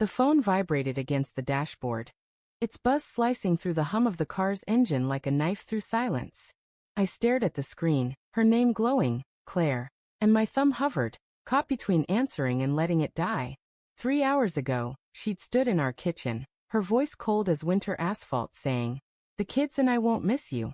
The phone vibrated against the dashboard. Its buzz slicing through the hum of the car's engine like a knife through silence. I stared at the screen, her name glowing, Claire, and my thumb hovered, caught between answering and letting it die. 3 hours ago, she'd stood in our kitchen, her voice cold as winter asphalt, saying, "The kids and I won't miss you."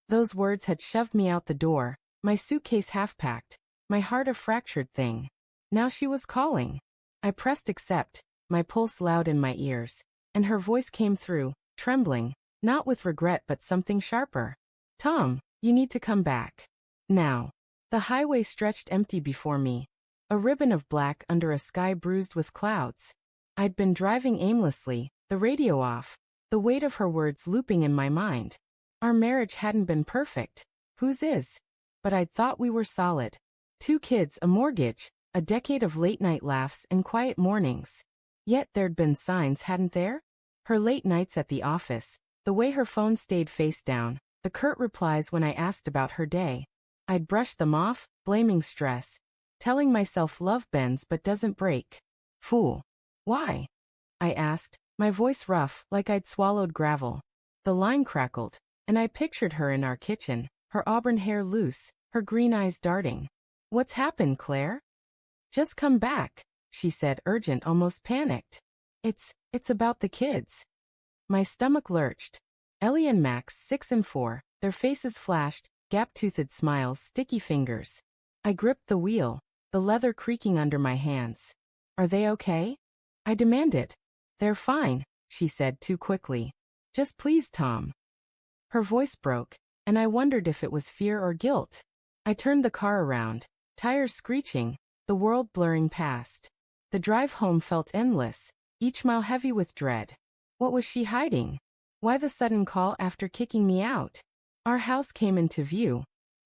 Those words had shoved me out the door, my suitcase half-packed, my heart a fractured thing. Now she was calling. I pressed accept, my pulse loud in my ears, and her voice came through, trembling, not with regret but something sharper. "Tom, you need to come back. Now." The highway stretched empty before me, a ribbon of black under a sky bruised with clouds. I'd been driving aimlessly, the radio off, the weight of her words looping in my mind. Our marriage hadn't been perfect. Whose is? But I'd thought we were solid. 2 kids, a mortgage, a decade of late-night laughs and quiet mornings. Yet there'd been signs, hadn't there? Her late nights at the office, the way her phone stayed face down, the curt replies when I asked about her day. I'd brushed them off, blaming stress, telling myself love bends but doesn't break. Fool. Why? I asked, my voice rough, like I'd swallowed gravel. The line crackled, and I pictured her in our kitchen, her auburn hair loose, her green eyes darting. "What's happened, Claire?" "Just come back," she said, urgent, almost panicked. It's about the kids." My stomach lurched. Ellie and Max, 6 and 4, their faces flashed, gap-toothed smiles, sticky fingers. I gripped the wheel, the leather creaking under my hands. "Are they okay?" I demanded. "They're fine," she said too quickly. "Just please, Tom." Her voice broke, and I wondered if it was fear or guilt. I turned the car around, tires screeching, the world blurring past. The drive home felt endless, each mile heavy with dread. What was she hiding? Why the sudden call after kicking me out? Our house came into view.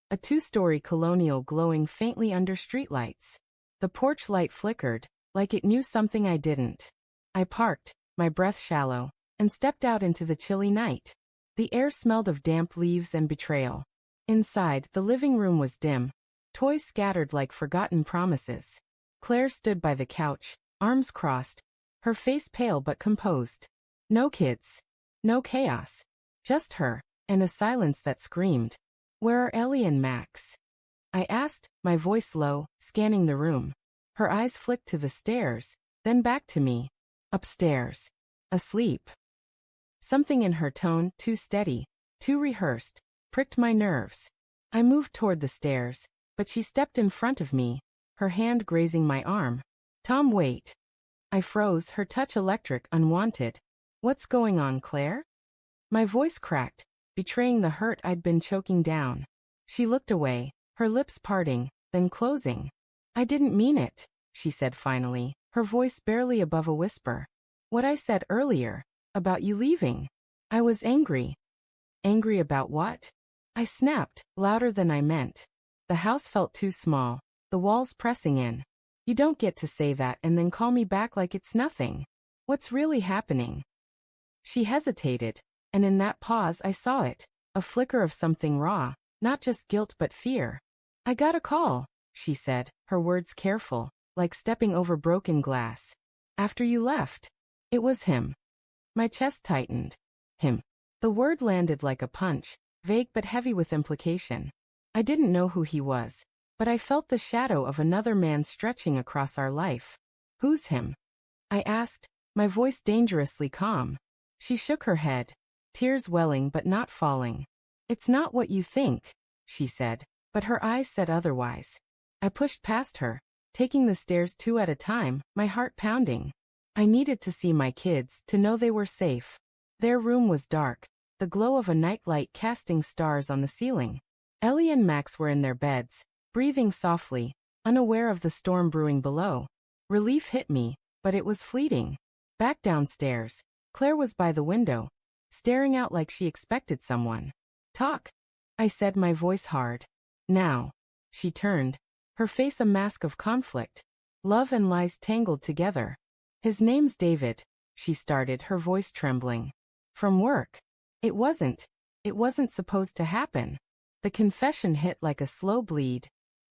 A 2-story colonial glowing faintly under streetlights. The porch light flickered, like it knew something I didn't. I parked, my breath shallow, and stepped out into the chilly night. The air smelled of damp leaves and betrayal. Inside, the living room was dim, toys scattered like forgotten promises. Claire stood by the couch, arms crossed, her face pale but composed. No kids. No chaos. Just her, and a silence that screamed. "Where are Ellie and Max?" I asked, my voice low, scanning the room. Her eyes flicked to the stairs, then back to me. Upstairs. Asleep. Something in her tone, too steady, too rehearsed, pricked my nerves. I moved toward the stairs, but she stepped in front of me, her hand grazing my arm. "Tom, wait." I froze, her touch electric, unwanted. "What's going on, Claire?" My voice cracked, betraying the hurt I'd been choking down. She looked away, her lips parting, then closing. "I didn't mean it," she said finally, her voice barely above a whisper. "What I said earlier, about you leaving. I was angry." "Angry about what?" I snapped, louder than I meant. The house felt too small, the walls pressing in. "You don't get to say that and then call me back like it's nothing. What's really happening?" She hesitated, and in that pause I saw it, a flicker of something raw, not just guilt but fear. "I got a call," she said, her words careful, like stepping over broken glass. "After you left." It was him. My chest tightened. Him. The word landed like a punch, vague but heavy with implication. I didn't know who he was, but I felt the shadow of another man stretching across our life. "Who's him?" I asked, my voice dangerously calm. She shook her head, tears welling but not falling. "It's not what you think," she said, but her eyes said otherwise. I pushed past her, taking the stairs 2 at a time, my heart pounding. I needed to see my kids, to know they were safe. Their room was dark, the glow of a nightlight casting stars on the ceiling. Ellie and Max were in their beds, breathing softly, unaware of the storm brewing below. Relief hit me, but it was fleeting. Back downstairs, Claire was by the window, staring out like she expected someone. "Talk," I said, my voice hard. "Now." She turned, her face a mask of conflict. Love and lies tangled together. "His name's David," she started, her voice trembling. "From work." It wasn't supposed to happen. The confession hit like a slow bleed,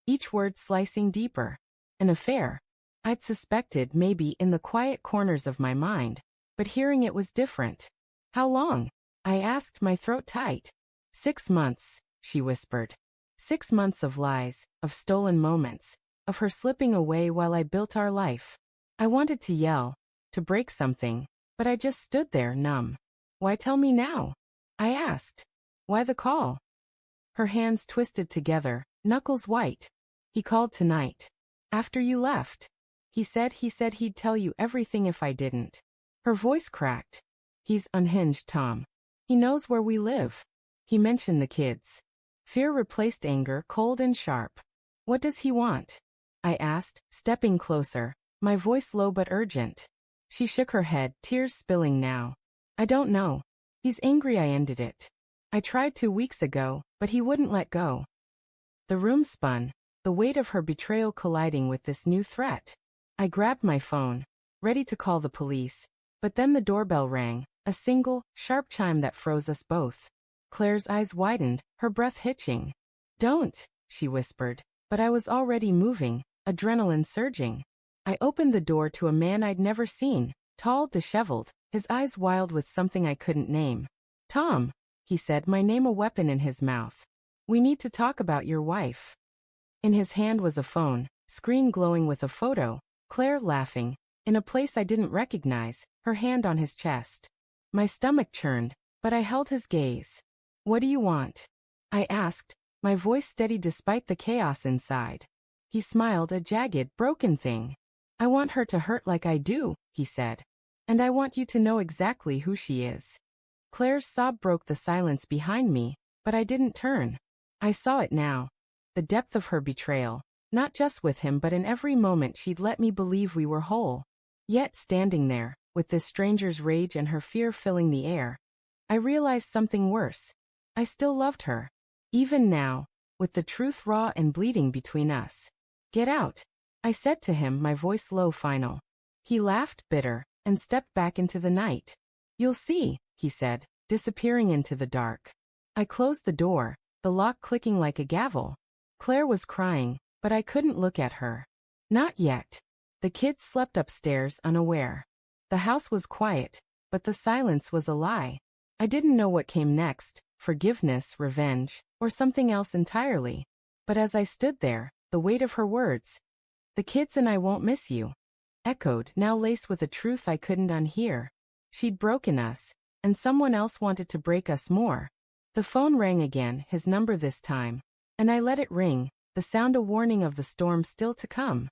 each word slicing deeper. "An affair." I'd suspected maybe in the quiet corners of my mind, but hearing it was different. How long? I asked, my throat tight. 6 months, she whispered. 6 months of lies, of stolen moments, of her slipping away while I built our life. I wanted to yell, to break something, but I just stood there, numb. Why tell me now? I asked. Why the call? Her hands twisted together, knuckles white. He called tonight. After you left. He said he'd tell you everything if I didn't. Her voice cracked. He's unhinged, Tom. He knows where we live. He mentioned the kids. Fear replaced anger, cold and sharp. What does he want? I asked, stepping closer, my voice low but urgent. She shook her head, tears spilling now. I don't know. He's angry I ended it. I tried 2 weeks ago, but he wouldn't let go. The room spun, the weight of her betrayal colliding with this new threat. I grabbed my phone, ready to call the police, but then the doorbell rang, a single, sharp chime that froze us both. Claire's eyes widened, her breath hitching. Don't, she whispered, but I was already moving, adrenaline surging. I opened the door to a man I'd never seen, tall, disheveled, his eyes wild with something I couldn't name. Tom, he said, my name a weapon in his mouth. We need to talk about your wife. In his hand was a phone, screen glowing with a photo, Claire laughing, in a place I didn't recognize, her hand on his chest. My stomach churned, but I held his gaze. What do you want? I asked, my voice steady despite the chaos inside. He smiled, a jagged, broken thing. I want her to hurt like I do, he said. And I want you to know exactly who she is. Claire's sob broke the silence behind me, but I didn't turn. I saw it now. The depth of her betrayal, not just with him but in every moment she'd let me believe we were whole. Yet standing there, with this stranger's rage and her fear filling the air, I realized something worse. I still loved her. Even now, with the truth raw and bleeding between us. Get out, I said to him, my voice low, final. He laughed, bitter, and stepped back into the night. You'll see, he said, disappearing into the dark. I closed the door, the lock clicking like a gavel. Claire was crying, but I couldn't look at her. Not yet. The kids slept upstairs, unaware. The house was quiet, but the silence was a lie. I didn't know what came next, forgiveness, revenge, or something else entirely. But as I stood there, the weight of her words, the kids and I won't miss you, echoed, now laced with a truth I couldn't unhear. She'd broken us, and someone else wanted to break us more. The phone rang again, his number this time, and I let it ring, the sound a warning of the storm still to come.